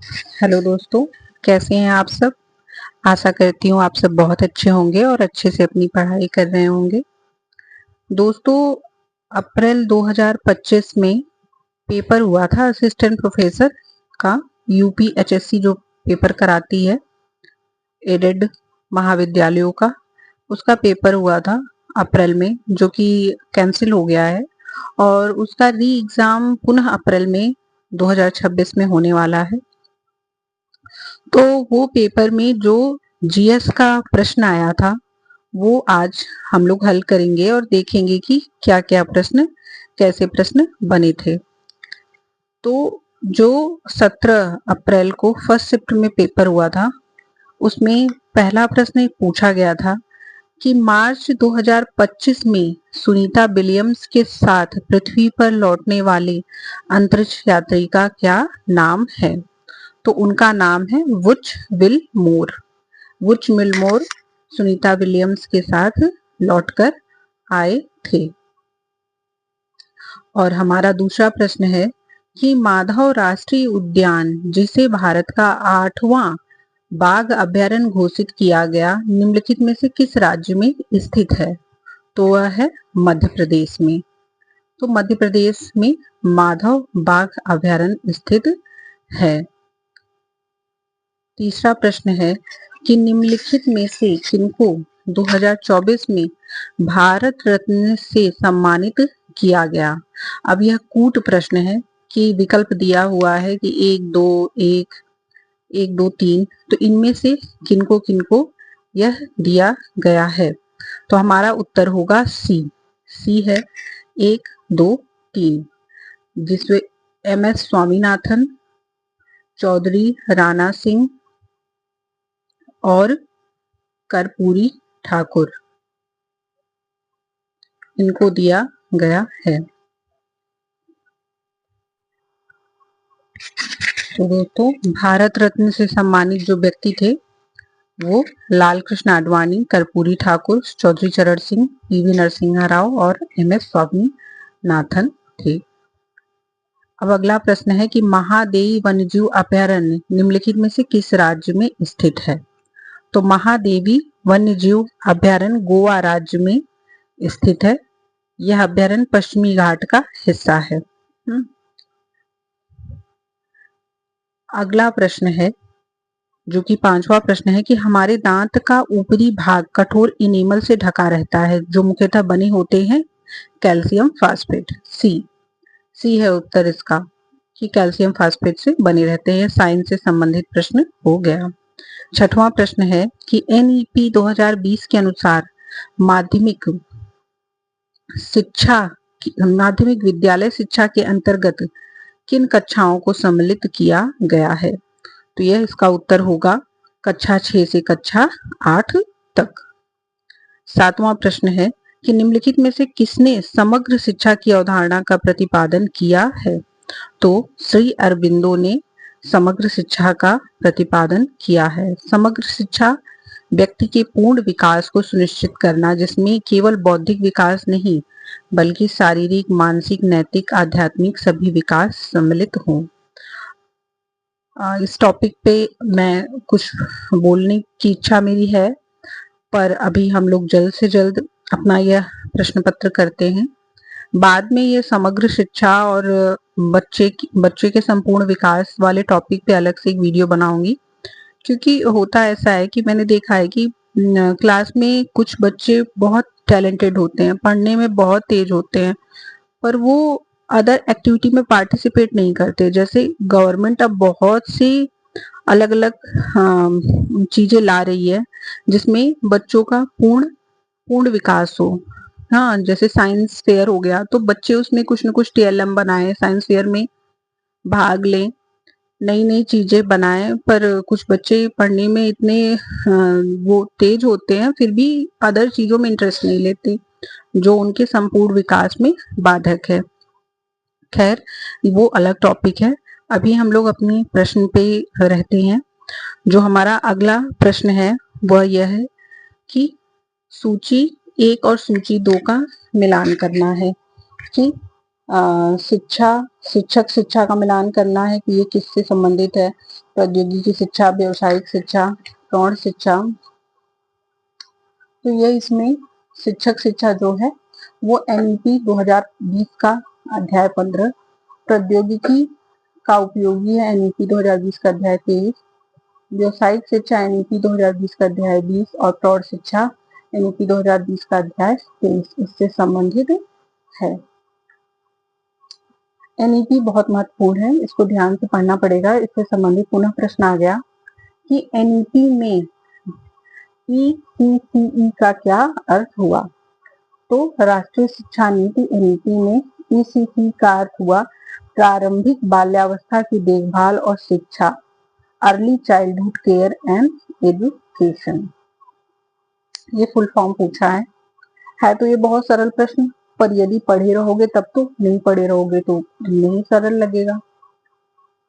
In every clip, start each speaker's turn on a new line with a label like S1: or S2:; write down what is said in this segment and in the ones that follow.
S1: Hello दोस्तों, कैसे हैं आप सब। आशा करती हूँ आप सब बहुत अच्छे होंगे और अच्छे से अपनी पढ़ाई कर रहे होंगे। दोस्तों, अप्रैल 2025 में पेपर हुआ था असिस्टेंट प्रोफेसर का। यूपीएचएससी जो पेपर कराती है एडेड महाविद्यालयों का, उसका पेपर हुआ था अप्रैल में, जो कि कैंसिल हो गया है और उसका री एग्जाम पुनः अप्रैल में 2026 में होने वाला है। तो वो पेपर में जो जीएस का प्रश्न आया था वो आज हम लोग हल करेंगे और देखेंगे कि क्या क्या प्रश्न, कैसे प्रश्न बने थे। तो जो 17 अप्रैल को फर्स्ट शिफ्ट में पेपर हुआ था उसमें पहला प्रश्न पूछा गया था कि मार्च 2025 में सुनीता विलियम्स के साथ पृथ्वी पर लौटने वाले अंतरिक्ष यात्री का क्या नाम है। तो उनका नाम है Butch Wilmore. Butch Wilmore Sunita Williams के साथ लौटकर आए थे। और हमारा दूसरा प्रश्न है कि माधव राष्ट्रीय उद्यान, जिसे भारत का 8वां बाघ अभ्यारण्य घोषित किया गया, निम्नलिखित में से किस राज्य में स्थित है। तो वह है मध्य प्रदेश में। तो मध्य प्रदेश में माधव बाघ अभ्यारण्य स्थित है। तीसरा प्रश्न है कि निम्नलिखित में से किनको 2024 में भारत रत्न से सम्मानित किया गया। अब यह कूट प्रश्न है कि विकल्प दिया हुआ है कि एक दो तीन, तो इनमें से किनको किनको यह दिया गया है। तो हमारा उत्तर होगा सी। सी है 1 2 3, जिसमें एमएस स्वामीनाथन, चौधरी राणा सिंह और कर्पूरी ठाकुर, इनको दिया गया है। तो दोस्तों, भारत रत्न से सम्मानित जो व्यक्ति थे वो लाल कृष्ण आडवाणी, कर्पूरी ठाकुर, चौधरी चरण सिंह, पीवी नरसिम्हा राव और एमएस स्वामीनाथन थे। अब अगला प्रश्न है कि महादेवी वन्यजीव अभयारण्य निम्नलिखित में से किस राज्य में स्थित है। तो महादेवी वन्यजीव अभयारण्य गोवा राज्य में स्थित है। यह अभयारण्य पश्चिमी घाट का हिस्सा है। अगला प्रश्न है जो कि 5वां प्रश्न है कि हमारे दांत का ऊपरी भाग कठोर इनेमल से ढका रहता है, जो मुख्यतः बने होते हैं कैल्शियम फास्फेट। सी है उत्तर इसका कि कैल्शियम फास्फेट से बने रहते हैं। साइंस से संबंधित प्रश्न हो गया। 6वां प्रश्न है कि एनईपी 2020 के अनुसार माध्यमिक विद्यालय शिक्षा के अंतर्गत किन कक्षाओं को सम्मिलित किया गया है। तो यह इसका उत्तर होगा कक्षा 6 से कक्षा 8 तक। 7वां प्रश्न है कि निम्नलिखित में से किसने समग्र शिक्षा की अवधारणा का प्रतिपादन किया है। तो श्री अरबिंदो ने समग्र शिक्षा का प्रतिपादन किया है। समग्र शिक्षा व्यक्ति के पूर्ण विकास को सुनिश्चित करना, जिसमें केवल बौद्धिक विकास नहीं बल्कि शारीरिक, मानसिक, नैतिक, आध्यात्मिक सभी विकास सम्मिलित हों। इस टॉपिक पे मैं कुछ बोलने की इच्छा मेरी है, पर अभी हम लोग जल्द से जल्द अपना यह प्रश्न पत्र करते हैं। बाद में ये समग्र शिक्षा और बच्चे के संपूर्ण विकास वाले टॉपिक पे अलग से एक वीडियो बनाऊंगी। क्योंकि होता ऐसा है कि मैंने देखा है कि क्लास में कुछ बच्चे बहुत टैलेंटेड होते हैं, पढ़ने में बहुत तेज होते हैं, पर वो अदर एक्टिविटी में पार्टिसिपेट नहीं करते। जैसे गवर्नमेंट अब बहुत सी अलग अलग चीजें ला रही है जिसमें बच्चों का पूर्ण विकास हो। हाँ, जैसे साइंस फेयर हो गया तो बच्चे उसमें कुछ न कुछ टीएलएम बनाए, साइंस फेयर में भाग लें, नई नई चीजें बनाएं। पर कुछ बच्चे पढ़ने में इतने वो तेज होते हैं फिर भी अदर चीजों में इंटरेस्ट नहीं लेते, जो उनके संपूर्ण विकास में बाधक है। खैर, वो अलग टॉपिक है। अभी हम लोग अपनी प्रश्न पे रहते हैं। जो हमारा अगला प्रश्न है वह यह है कि सूची 1 और सूची 2 का मिलान करना है कि शिक्षा, शिक्षक शिक्षा का मिलान करना है कि ये किससे संबंधित है। प्रौद्योगिकी शिक्षा, व्यवसायिक शिक्षा, प्रौढ़ शिक्षा। तो ये इसमें शिक्षक शिक्षा जो है वो एनईपी 2020 का अध्याय 15, प्रौद्योगिकी का उपयोगी है एनईपी 2020 का अध्याय 23, व्यवसायिक शिक्षा एनईपी 2020 का अध्याय 20 और प्रौढ़ शिक्षा एनईपी 2020 का अध्याय 23 इससे संबंधित है। एनईपी बहुत महत्वपूर्ण है, इसको ध्यान से पढ़ना पड़ेगा। इससे संबंधित पुनः प्रश्न आ गया कि एनईपी में ईसीसीई का क्या अर्थ हुआ। तो राष्ट्रीय शिक्षा नीति एनईपी में ईसीसी का अर्थ हुआ प्रारंभिक बाल्यावस्था की देखभाल और शिक्षा, early childhood care and education. ये फुल फॉर्म पूछा है तो ये बहुत सरल प्रश्न, पर यदि पढ़े रहोगे तब तो, नहीं पढ़े रहोगे तो नहीं सरल लगेगा।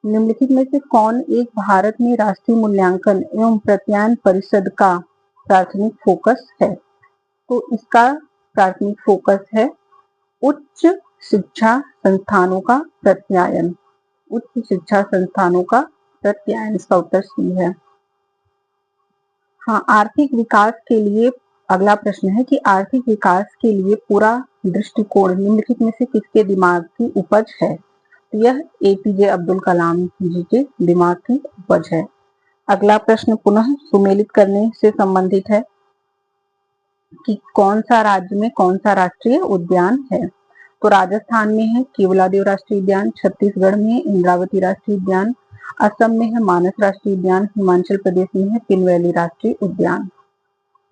S1: निम्नलिखित में से कौन एक भारत में राष्ट्रीय मूल्यांकन एवं प्रत्यायन परिषद का प्राथमिक फोकस है। तो इसका प्राथमिक फोकस है उच्च शिक्षा संस्थानों का प्रत्यायन, उच्च शिक्षा संस्थानों का प्रत्यायन, इसका उत्तर सी है। हाँ, आर्थिक विकास के लिए अगला प्रश्न है कि आर्थिक विकास के लिए पूरा दृष्टिकोण निम्नलिखित में से किसके दिमाग की उपज है। यह एपीजे अब्दुल कलाम जी के दिमाग की उपज है। अगला प्रश्न पुनः सुमेलित करने से संबंधित है कि कौन सा राज्य में कौन सा राष्ट्रीय उद्यान है। तो राजस्थान में है केवलादेव राष्ट्रीय उद्यान, छत्तीसगढ़ में है इंद्रावती राष्ट्रीय उद्यान, असम में है मानस राष्ट्रीय उद्यान, हिमाचल प्रदेश में है पिन वैली राष्ट्रीय उद्यान।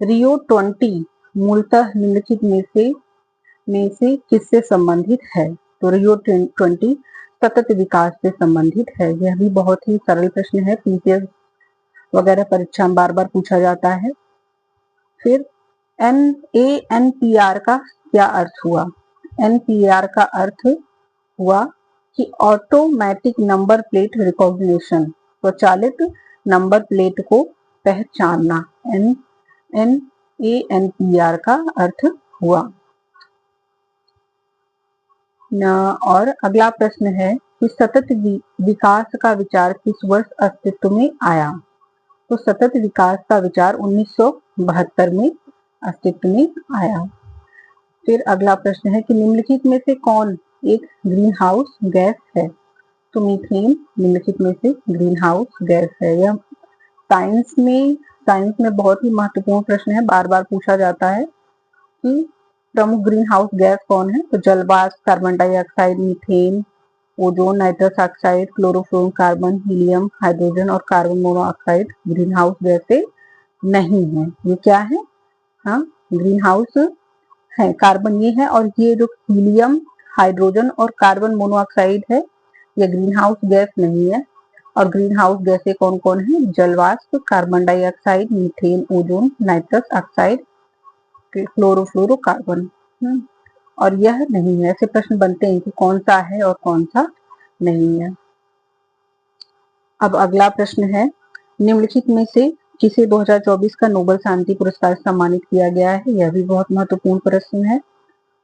S1: रियो 20 मूलतः निम्नलिखित में से किससे संबंधित है। तो रियो 20 सतत विकास से संबंधित है। यह भी बहुत ही सरल प्रश्न है, पीसीएस वगैरह परीक्षा में बार बार पूछा जाता है। फिर एनपीआर का क्या अर्थ हुआ। एनपीआर का अर्थ हुआ कि ऑटोमेटिक नंबर प्लेट रिकॉग्निशन, स्वचालित नंबर प्लेट को पहचानना, एनपीआर का अर्थ हुआ। और अगला प्रश्न है कि सतत विकास का विचार किस वर्ष अस्तित्व में आया। तो सतत विकास का विचार 1972 में अस्तित्व में आया। फिर अगला प्रश्न है कि निम्नलिखित में से कौन एक ग्रीन हाउस गैस है। तो मीथेन निम्नलिखित में से ग्रीन हाउस गैस है। यह साइंस में बहुत ही महत्वपूर्ण प्रश्न है, बार बार पूछा जाता है कि प्रमुख ग्रीन हाउस गैस कौन है। तो जलवाष्प, carbon dioxide, methane, ozone, nitrous oxide, chlorofluorocarbon, helium, hydrogen और कार्बन मोनोऑक्साइड ग्रीन हाउस गैसें नहीं है। ये क्या है, हाँ ग्रीन हाउस है, कार्बन ये है, और ये जो हीलियम, हाइड्रोजन और कार्बन मोनोऑक्साइड है ये ग्रीन हाउस गैस नहीं है। और ग्रीन हाउस गैसें कौन कौन है, जलवाष्प, carbon dioxide, methane, ozone, nitrous oxide, chlorofluorocarbon. और यह नहीं है। ऐसे प्रश्न बनते हैं कि कौन सा है और कौन सा नहीं है। अब अगला प्रश्न है निम्नलिखित में से किसे 2024 का नोबेल शांति पुरस्कार सम्मानित किया गया है। यह भी बहुत महत्वपूर्ण प्रश्न है।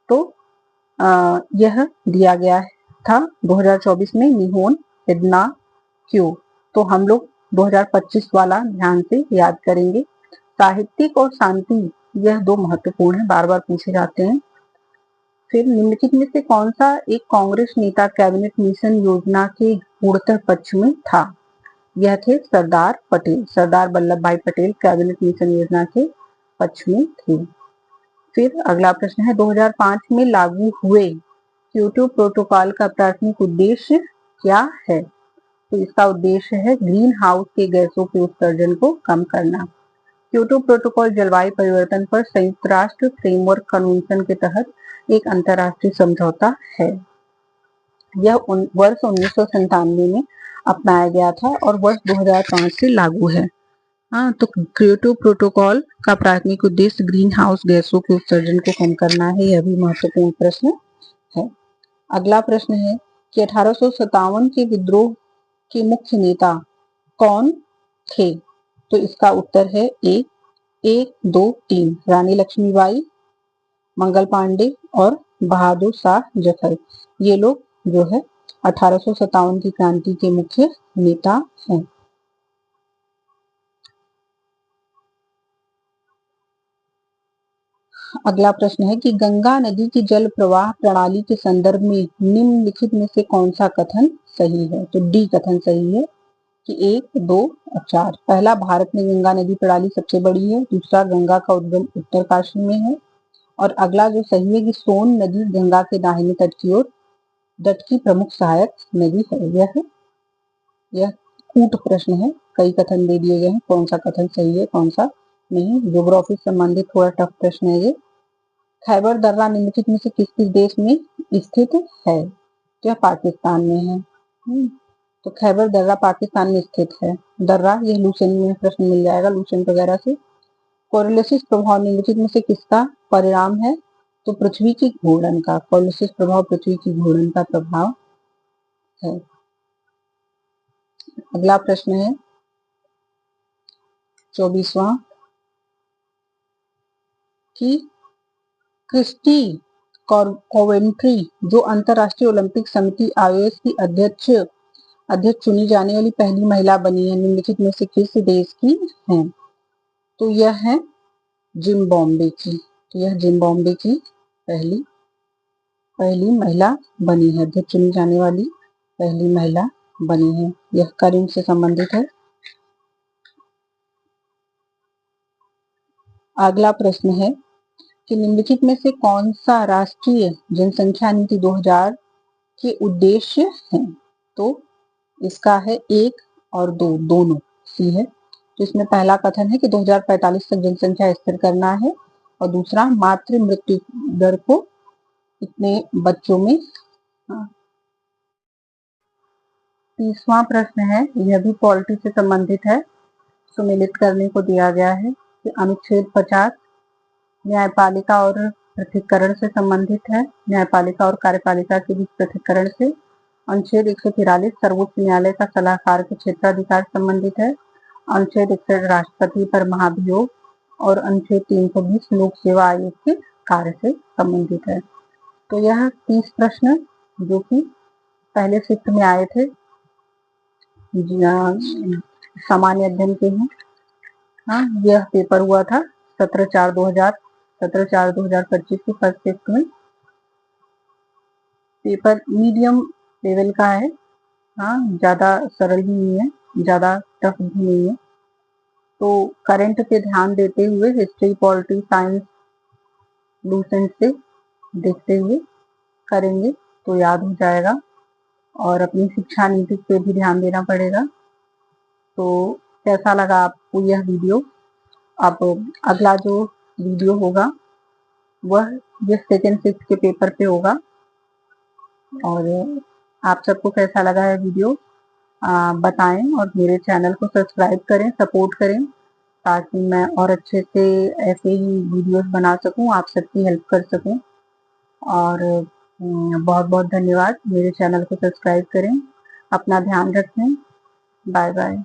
S1: तो यह दिया गया था 2024 में निहोन इदना क्यों। तो हम लोग 2025 वाला ध्यान से याद करेंगे। साहित्यिक और शांति यह दो महत्वपूर्ण है, बार बार पूछे जाते हैं। फिर निम्नलिखित में से कौन सा एक कांग्रेस नेता कैबिनेट मिशन योजना के पूर्णतः पक्ष में था। यह थे सरदार पटेल, सरदार वल्लभ भाई पटेल कैबिनेट मिशन योजना के पक्ष में थे। फिर अगला प्रश्न है 2005 में लागू हुए क्योटो प्रोटोकॉल का प्राथमिक उद्देश्य क्या है। तो इसका उद्देश्य है ग्रीन हाउस के गैसों के उत्सर्जन को कम करना। क्योटो प्रोटोकॉल जलवायु परिवर्तन पर संयुक्त राष्ट्र फ्रेमवर्क कन्वेंशन के तहत एक अंतर्राष्ट्रीय समझौता है। यह वर्ष 1997 में अपनाया गया था और वर्ष 2005 से लागू है। हाँ, तो क्योटो प्रोटोकॉल का प्राथमिक उद्देश्य ग्रीन हाउस गैसों के उत्सर्जन को कम करना है। यह भी महत्वपूर्ण प्रश्न है। अगला प्रश्न है कि 1857 के विद्रोह के मुख्य नेता कौन थे। तो इसका उत्तर है एक, 1, 2, 3 रानी लक्ष्मीबाई, मंगल पांडे और बहादुर शाह जफर। ये लोग जो है 1857 की क्रांति के मुख्य नेता हैं। अगला प्रश्न है कि गंगा नदी की जल प्रवाह प्रणाली के संदर्भ में निम्नलिखित में से कौन सा कथन सही है? तो डी कथन सही है कि 1, 2 और 4। पहला, भारत में गंगा नदी प्रणाली सबसे बड़ी है। दूसरा, गंगा का उद्गम उत्तरकाशी में है। और अगला जो सही है कि सोन नदी गंगा के दाहिने तट की ओर तट की प्रमुख सहायक नदी है। यह कूट प्रश्न है, कई कथन दे दिए गए हैं, कौन सा कथन सही है कौन सा नहीं। ज्योग्राफी से संबंधित थोड़ा टफ प्रश्न है ये। खैबर दर्रा निम्नलिखित में से किस किस देश में स्थित है? यह पाकिस्तान में है। तो खैबर दर्रा पाकिस्तान में स्थित है। दर्रा, ये लुसेंट में प्रश्न मिल जाएगा, लुसेंट वगैरह से। कोरियोलिस प्रभाव निम्नलिखित में से किसका परिणाम है? तो पृथ्वी की घूर्णन का। कोरियोलिस प्रभाव पृथ्वी की घूर्णन का प्रभाव है। अगला प्रश्न है 24वां कि क्रिस्टी कोवेंट्री जो अंतरराष्ट्रीय ओलंपिक समिति आईओएस की अध्यक्ष चुनी जाने वाली पहली महिला बनी है, निम्नलिखित में से किस देश की है? तो यह है जिम्बाब्वे की। तो यह जिम्बाब्वे की पहली महिला बनी है, अध्यक्ष चुनी जाने वाली पहली महिला बनी है। यह करंट से संबंधित है। अगला प्रश्न है कि निम्नलिखित में से कौन सा राष्ट्रीय जनसंख्या नीति 2000 के उद्देश्य हैं? तो इसका है 1 और 2 दोनों सी है। तो इसमें पहला कथन है कि 2045 तक जनसंख्या स्थिर करना है और दूसरा मातृ मृत्यु दर को इतने बच्चों में। तीसवां प्रश्न है, यह भी पॉलिटी से संबंधित है, सुमेलित करने को दिया गया है कि अनुच्छेद 50 न्यायपालिका और पृथक्करण से संबंधित है, न्यायपालिका और कार्यपालिका के बीच पृथक्करण से। अनुच्छेद 143 सर्वोच्च न्यायालय का सलाहकार के क्षेत्राधिकार संबंधित है। अनुच्छेद 61 राष्ट्रपति पर महाभियोग और अनुच्छेद 320 लोक सेवा आयोग के कार्य से संबंधित है। तो यह 30 प्रश्न जो कि पहले शिफ्ट में आए थे सामान्य अध्ययन के हैं। हाँ, यह पेपर हुआ था 17/4/2025 के फर्स्ट शिफ्ट में। पेपर मीडियम लेवल का है, हाँ, ज्यादा सरल भी नहीं है, ज्यादा टफ भी नहीं है। तो करंट पे ध्यान देते हुए हिस्ट्री, पॉलिटी, साइंस लूसेंट से देखते हुए करेंगे तो याद हो जाएगा। और अपनी शिक्षा नीति पे भी ध्यान देना पड़ेगा। तो कैसा लगा आपको यह वीडियो? अब अगला जो वीडियो होगा वह ये सेकेंड शिफ्ट के पेपर पे होगा। और आप सबको कैसा लगा है वीडियो बताएं और मेरे चैनल को सब्सक्राइब करें, सपोर्ट करें, ताकि मैं और अच्छे से ऐसे ही वीडियोस बना सकूं, आप सबकी हेल्प कर सकूं। और बहुत बहुत धन्यवाद। मेरे चैनल को सब्सक्राइब करें, अपना ध्यान रखें। Bye bye.